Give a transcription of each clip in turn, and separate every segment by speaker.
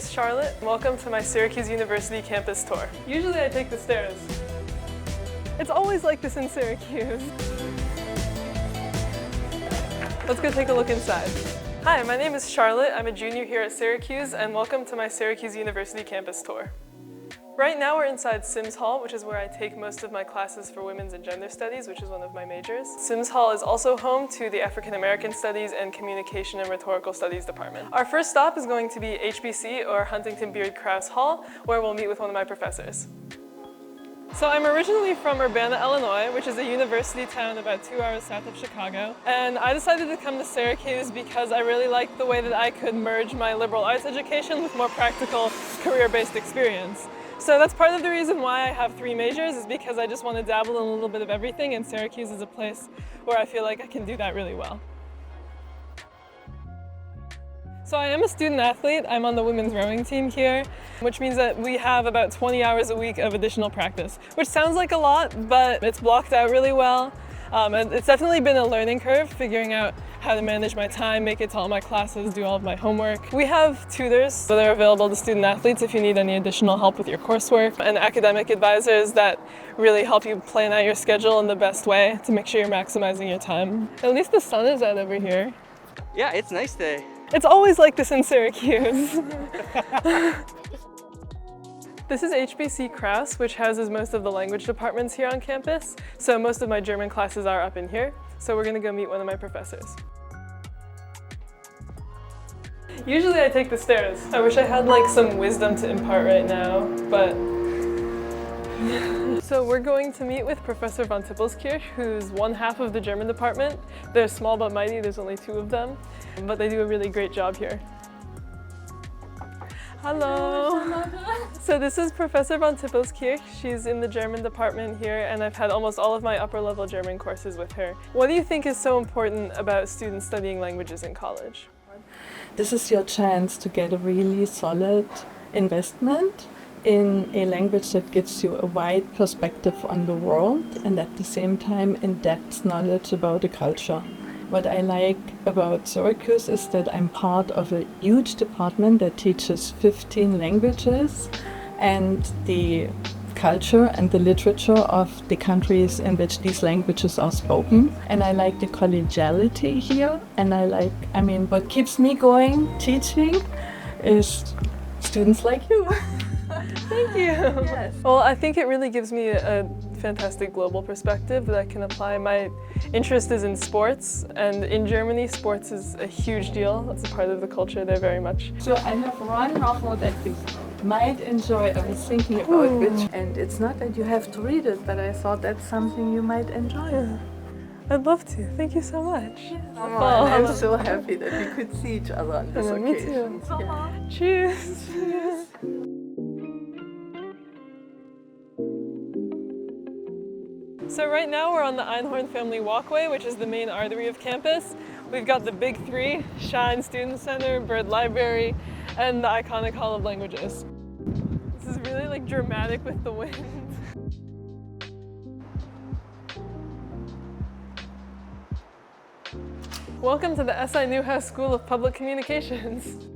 Speaker 1: is Charlotte. Welcome to my Syracuse University campus tour. Usually I take the stairs. It's always like this in Syracuse. Let's go take a look inside. Hi, my name is Charlotte. I'm a junior here at Syracuse, and welcome to my Syracuse University campus tour. Right now we're inside Sims Hall, which is where I take most of my classes for Women's and Gender Studies, which is one of my majors. Sims Hall is also home to the African American Studies and Communication and Rhetorical Studies department. Our first stop is going to be HBC, or Huntington Beard Crouse Hall, where we'll meet with one of my professors. So I'm originally from Urbana, Illinois, which is a university town about 2 hours south of Chicago. And I decided to come to Syracuse because I really liked the way that I could merge my liberal arts education with more practical career-based experience. So that's part of the reason why I have 3 majors, is because I just want to dabble in a little bit of everything, and Syracuse is a place where I feel like I can do that really well. So I am a student athlete. I'm on the women's rowing team here, which means that we have about 20 hours a week of additional practice, which sounds like a lot, but it's blocked out really well. And it's definitely been a learning curve, figuring out how to manage my time, make it to all my classes, do all of my homework. We have tutors that are available to student athletes if you need any additional help with your coursework, and academic advisors that really help you plan out your schedule in the best way to make sure you're maximizing your time. At least the sun is out over here.
Speaker 2: Yeah, it's nice today.
Speaker 1: It's always like this in Syracuse. This is HBC Crouse, which houses most of the language departments here on campus. So most of my German classes are up in here. So we're gonna go meet one of my professors. Usually I take the stairs. I wish I had like some wisdom to impart right now, but so we're going to meet with Professor von Tippelskirch, who's one half of the German department. They're small but mighty, there's only 2 of them, but they do a really great job here. Hello! So this is Professor von Tippelskirch. She's in the German department here, and I've had almost all of my upper level German courses with her. What do you think is so important about students studying languages in college?
Speaker 3: This is your chance to get a really solid investment in a language that gives you a wide perspective on the world, and at the same time in-depth knowledge about the culture. What I like about Syracuse is that I'm part of a huge department that teaches 15 languages and the culture and the literature of the countries in which these languages are spoken. And I like the collegiality here, and what keeps me going teaching is students like you.
Speaker 1: Thank you.
Speaker 3: Yes.
Speaker 1: Well, I think it really gives me a fantastic global perspective that I can apply. My interest is in sports, and in Germany, sports is a huge deal. It's a part of the culture there very much.
Speaker 3: So I have one novel that you might enjoy. I was thinking about which, and it's not that you have to read it, but I thought that's something you might enjoy.
Speaker 1: Yeah. I'd love to. Tand you so much.
Speaker 3: Oh, I'm so happy that we could see each other on this occasion.
Speaker 1: Me too.
Speaker 3: Yeah.
Speaker 1: Cheers. So right now we're on the Einhorn Family Walkway, which is the main artery of campus. We've got the big 3, Shine Student Center, Bird Library, and the iconic Hall of Languages. This is really like dramatic with the wind. Welcome to the SI Newhouse School of Public Communications.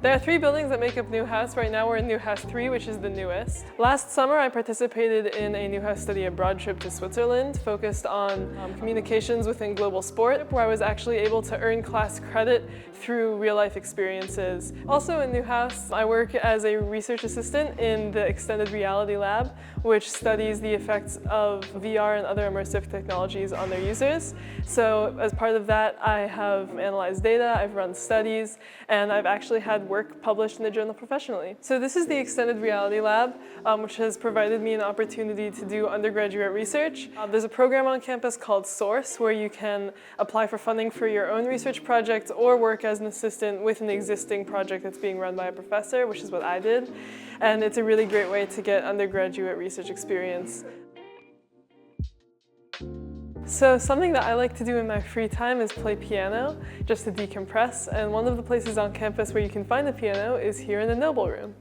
Speaker 1: There are 3 buildings that make up Newhouse. Right now we're in Newhouse 3, which is the newest. Last summer I participated in a Newhouse study abroad trip to Switzerland focused on communications within global sport, where I was actually able to earn class credit through real-life experiences. Also in Newhouse, I work as a research assistant in the Extended Reality Lab, which studies the effects of VR and other immersive technologies on their users. So as part of that, I have analyzed data, I've run studies, and I've actually had work published in the journal professionally. So this is the Extended Reality Lab, which has provided me an opportunity to do undergraduate research. There's a program on campus called SOURCE, where you can apply for funding for your own research project or work as an assistant with an existing project that's being run by a professor, which is what I did. And it's a really great way to get undergraduate research experience. So something that I like to do in my free time is play piano, just to decompress. And one of the places on campus where you can find a piano is here in the Noble Room.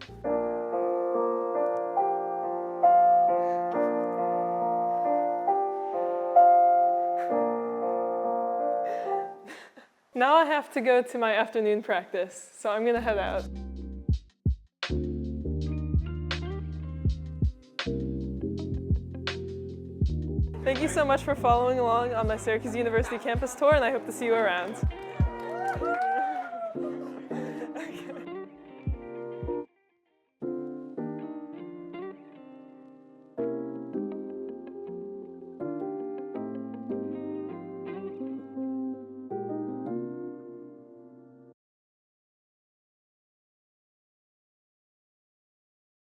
Speaker 1: Now I have to go to my afternoon practice, so I'm gonna head out. Thank you so much for following along on my Syracuse University campus tour, and I hope to see you around.